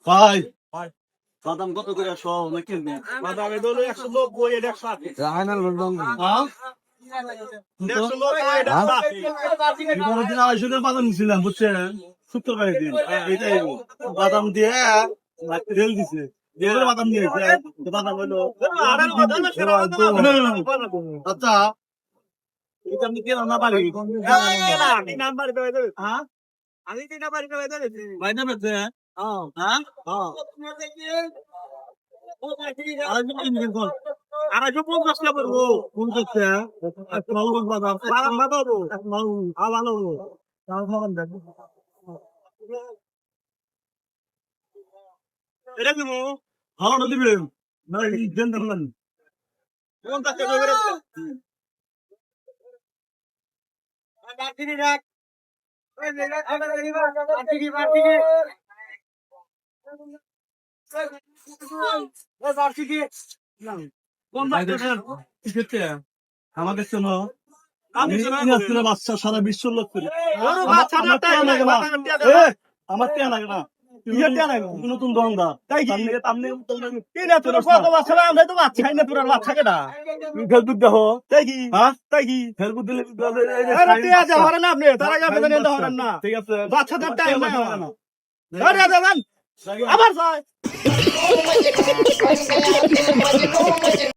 ভাই বাদাম কত করে শো নাকি বাদাম এ হলো 190 এটা 160 রায়নাল বললাম হ্যাঁ 190 এটা 160 বিগত দিন 250 করে বাদাম নিছিলাম বুঝছেন শুক্রবারের দিন এইটাই বাদাম দিয়ে রেল দিছে দিয়ে বাদাম দিয়েছে বাদাম হলো আচ্ছা এটা আপনি কেন না পারি নাম্বার দেবে হ্যাঁ আমি কি নাম্বার দেবে ভাই না বেঁচে হ্যাঁ হ্যাঁ আড়াইশো 50 টাকা পড়বো কোন করছে ভালো বাদাম বাদাম বাদাবো ভালো ভালো এটা কি মো ভালো না দিবেন না দেন দেন 50 টাকা করে বাটিনি রাখ ওই জায়গা খাবার দিবা বাটিনি ওই বাটিনি কোন আমাদের জন্য আমি বাচ্চা সারা বিশ্ব লোক করি বাচ্চাটা তাই আমার টিয়া লাগে না নতুন দোকানদার তাই কি? আপনি তোর কত বাচ্চা আমরা তো বাচ্চাই না তোর বাচ্চাকে না ফেসবুক দেখো তাই কি হ্যাঁ তাই কি ফেসবুক দিলে আরে টিয়া যা হরেন না আপনি তার আগে আপনি নিতে হরেন না ঠিক আছে বাচ্চাদের টাইম না আরে দেন আবার যায়